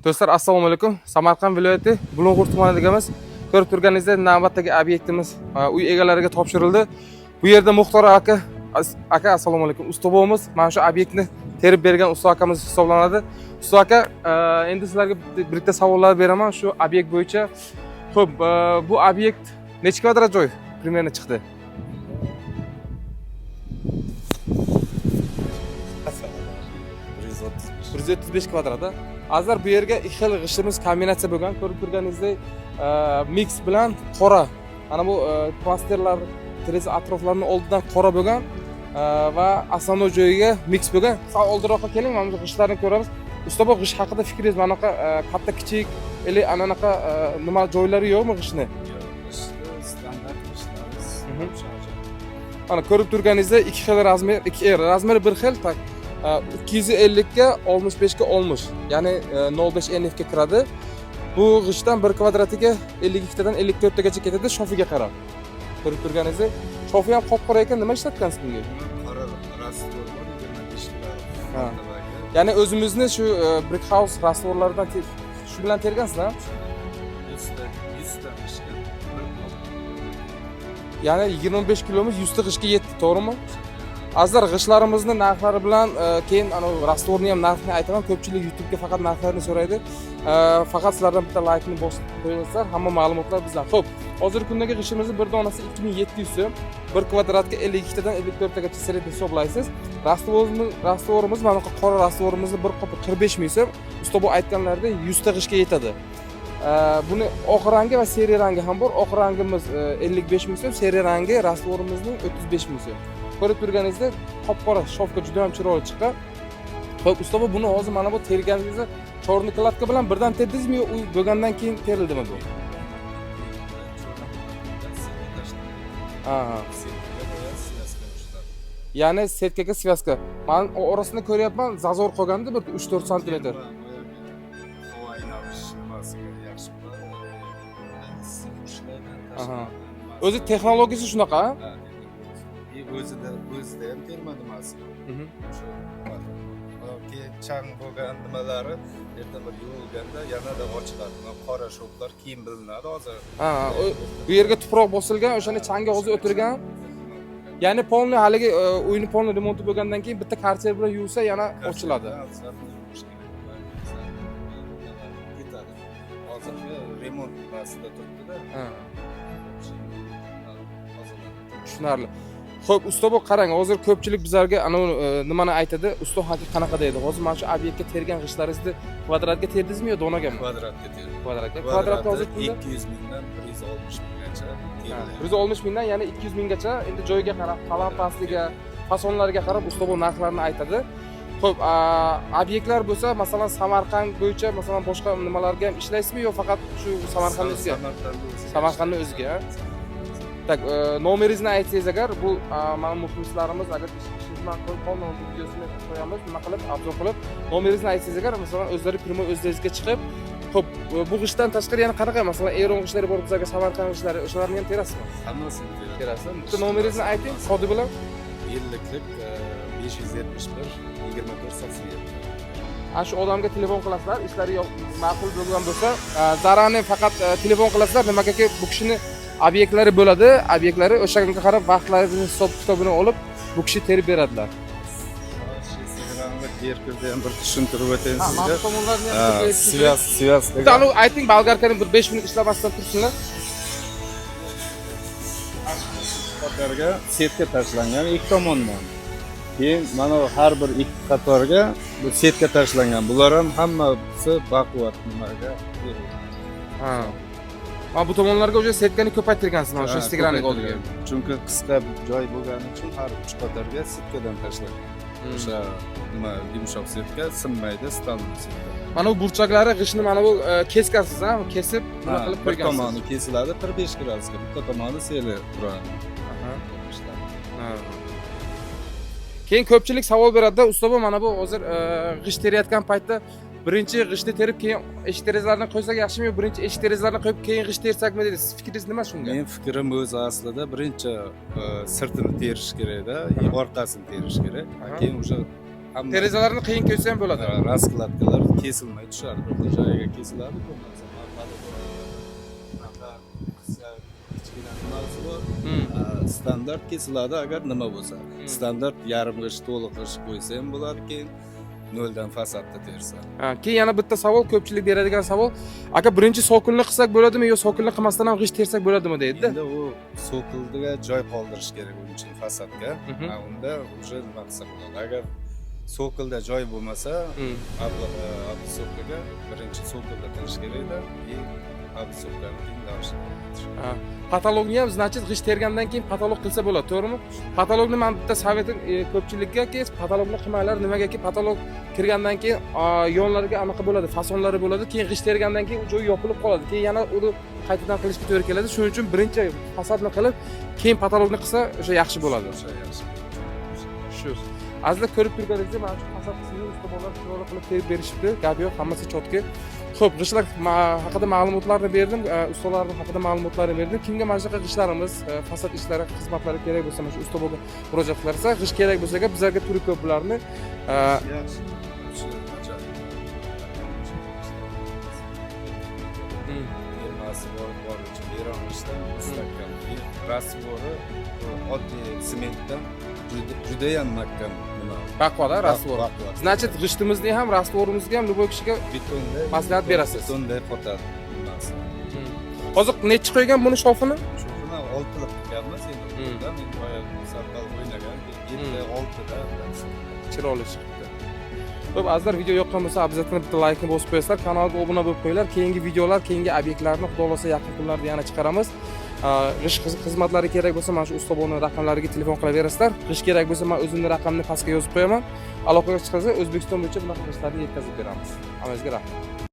Do'stlar, assalomu alaykum. Samarqand viloyati Bulung'ur tumanidamiz. Ko'rib turganingizdek, navbatdagi obyektimiz uy egalariga topshirildi. Bu yerda Muxtor aka, assalomu alaykum. Ustobimiz mana shu obyektni terib bergan usta akamiz hisoblanadi. Usta aka, endi sizlarga bitta savollar beraman shu obyekt bo'yicha. Xo'p, bu obyekt necha kvadrat joy примерно chiqdi? 135 kvadrat. Azar bu yerga ikki xil g'ishtimiz kombinatsiya bo'lgan. Ko'rib turganingizdek, mix bilan qora. Mana bu plasterlar, deraza atroflarini oldidan qora bo'lgan va основной joyiga mix bo'lgan. Sal oldiroqqa keling, mana bu g'ishtlarni ko'ramiz. Usta, bu g'isht haqida fikringiz manaqa katta kichik, ele anaqa nima joylari yo'qmi g'ishtni? Standart g'ishtlarimiz. Mana ko'rib turganingizdek, ikki xil razmer, razmeri bir xil, tak 250 ga 65 ga 60. Ya'ni 05 NF ga kiradi. Bu g'ishtdan 1 kvadratiga 52 dan 54 tagacha ketadi shofiga qarab. Ko'rib turganingizdek, shofi ham qop-qora ekan, nima ishlatgansiz bunga? Qora rastvor bor, 25 ga. Ya'ni o'zimizni shu brick house rastvorlaridan shu bilan tergansizlar? 100 ta g'ishtga. Ya'ni 25 kilomiz 100 ta g'ishtga yetdi, to'g'rimi? Azizlar, g'ishtlarimizni narxlari bilan keyin ana rastvorni ham narxini aytaman. Ko'pchilik YouTube'ga faqat narxlarni so'raydi. Faqat sizlardan bitta laykni bosib qo'yinglar, hamma ma'lumotlar bizdan. Xo'p, hozirgi kundagi g'ishtimizni bir donasi 2700 so'm, 1 kvadratga 52 dan 54 tagacha sredni hisoblaysiz. Rastvorimiz mana bu qora rastvorimizni bir qopi 45 ming so'm. Usta bu aytganlaridek 100 ta g'ishtga yetadi. Buni oq rangi va seriya rangi ham bor. Oq rangimiz 55 ming so'm, seriya rangi rastvorimizning 35 ming so'm. Ko'rib turganingizdek, qop-qora shofka juda ham chiroyli chiqqan. Xo'p, usta, buni hozir mana bu terganingizda chorni kladka bilan birdan terdingizmi yo uy bo'lgandan keyin terildimi bu? Aha. Ya'ni setkaga svyazka. Men orasini ko'ryapman, zazor qolganda bir 3-4 sm. Aha. O'zi texnologiyasi shunaqa? O'zida ham termadim aslida. Keyin chang bo'lgan nimalari erta bir yuvilganda yanada ochiladi. Qora shoflar keyin bilinadi hozir. Ha, bu yerga tuproq bosilgan, o'shanda changga hozir o'tirgan. Ya'ni polni haligi uyni polni remonti bo'lgandan keyin bitta karter bilan yuvsa yana ochiladi. Hozirgi remont vaqtida turibdi-da. Ha. Tushunarli. Xo'p, usta, bu qarang, hozir ko'pchilik bizlarga ana nimani aytadi? Usta haqi qanaqa deydi? Hozir mana shu obyektga tergan g'ishtlaringizni kvadratga terdingizmi yo donaga? Kvadratga terdim. Kvadratga hozir pulda 200 mingdan 160 minggacha terildi. 160 mingdan, ya'ni 200 minggacha. Endi joyiga qarab, qalam pasliga, fasonlariga qarab usta bu narxlarni aytadi. Xo'p, obyektlar bo'lsa, masalan, Samarqand bo'yicha, masalan, boshqa nimalarga ham ishlaysizmi yo faqat shu Samarqandning o'ziga? Samarqandning o'ziga. Tak, nomeringizni aytsangiz agar, bu mana muxlislarimiz agar ishimizdan qolgan videosini qo'yamiz, nima qilib, obzor qilib, nomeringizni aytsangiz agar, masalan, o'zlari primo o'zlaringizga chiqib, xo'p, bu g'ishtdan tashqari yana qanaqa, masalan, Eron g'ishtlari bor bizga, Samarqand g'ishtlari, o'shalarni ham terasizmi? Hammasini teradi. Terasiz. Bitta nomeringizni ayting, kodi bilan. 50lik 571 24 87. Shu odamga telefon qilasizlar, ishlari ma'qul bo'lgan bo'lsa, zarani faqat telefon qilasizlar, nimagaki bu kishini obyektlari bo'ladi, obyektlari o'shanga qarab vaqtlarini hisob-kitobini olib, bu kishi terib beradilar. Yerkirda ham bir tushuntirib o'tayin sizga. Mana tomonlarni ham Svyaz. Bitta ayting, bolgarkani bir 5 minut ishlamasdan tursinlar. Qatorga setka tashlangan ikki tomondan. Keyin mana har bir ikki qatorga bu setka tashlangan. Bular ham hammasi baquvvat nimaga berilgan. Ha. Mana bu tomonlarga o'sha setkani ko'paytirgansiz mana shu Instagramning oldiga. Chunki qisqa joy bo'lgani uchun har uch qatorga setkadan tashlangan. O'sha nima yumshoq setka sinmaydi, stalli setka. Mana bu burchaklari g'ishtni mana bu keskasiz, ha, kesib nima qilib bir qo'ygansiz. tomoni kesiladi 45 gradusga, bitta tomoni seli turadi. Keyin ko'pchilik savol beradi-da, usta, bu mana bu hozir g'isht terayotgan paytda birinchi g'ishtni terib keyin eshik derazalarni qo'ysak yaxshimi yo birinchi eshik derazalarni qo'yib keyin g'isht tersakmi deydi. Siz fikringiz nima shunga? Men fikrim o'zi aslida birinchi sirtini terish kerak-da, orqasini terish kerak. Keyin o'sha hamma Derazalarni qiyin ko'rsa ham bo'ladi. raskladkalar kesilmay tushadi. Bir joyiga kesiladi, bo'lmasa marmari bor. Bunaqa kichkina nimasi bor. Standart kesiladi agar nima bo'lsa. Standart yarim g'isht, to'liq g'isht qo'ysa ham bo'ladi, keyin noldan fasadda tersa. Keyin yana bitta savol, ko'pchilik beradigan savol. Aka, birinchi sokinni qilsak bo'ladimi yo sokinni qilmasdan ham g'isht tersak bo'ladimi deydi-da. Endi u so'qildiga joy qoldirish kerak uning uchun fasadga. Unda уже nima qilsa bo'ladi. Agar so'qilda joy bo'lmasa, so'qilga birinchi so'qilda qilish kerak-da, keyin so'qilni tinglash. Patologni ham, значит, g'isht tergandan keyin patolog qilsa bo'ladi, to'g'rimi? Patologni men bitta savetim ko'pchilikka, patologni qilmanglar, nimagaki patolog kirgandan keyin yonlariga anaqa bo'ladi, fasonlari bo'ladi, keyin g'isht tergandan keyin u joy yopilib qoladi. Keyin yana uni qaytadan qilishga to'g'ri keladi. Shuning uchun birinchi fasadni qilib, keyin patologni qilsa o'sha yaxshi bo'ladi. Shu. Azizlar, ko'rib turganingizdek, mana shu fasad qismini ustomonlar to'g'ri qilib terib berishibdi. Gap yo'q, hammasi chotki. Xo'p, g'ishtlar haqida ma'lumotlarni berdim, ustalarning haqida ma'lumotlarni berdim. Kimga mana shunaqa g'ishtlarimiz, fasad ishlari, xizmatlari kerak bo'lsa, mana shu ustomonga murojaat qilarsa, g'isht kerak bo'lsa, bizlarga turi ko'p bularni. Rastvori oddiy sementdan juda ham mahkam nima. Baqvada rastvor. Значит, g'ishtimizni ham, rastvorimizga ham любой kishiga betonda maslahat berasiz. Betonda qotadi nimasi. Hozir nechi qo'ygan buni shofini? Shofini 6 qilib qo'yganmiz endi. Men boya savdal o'ynagan 7-6 da chiroyli chiqdi. Xo'p, azizlar, video yoqqan bo'lsa, обязательно bitta laykni bosib qo'yasizlar, kanalga obuna bo'lib qo'yinglar. Keyingi videolar, keyingi obyektlarni xudo xolasa yaqin kunlarda yana chiqaramiz. G'isht xizmatlari kerak bo'lsa, mana shu ustomonning raqamlariga telefon qilaverasizlar. G'isht kerak bo'lsa, men o'zimning raqamni pastga yozib qo'yaman. Aloqaga chiqsangiz, O'zbekiston bo'yicha bunaqa g'ishtlarni yetkazib beramiz. Hammangizga rahmat.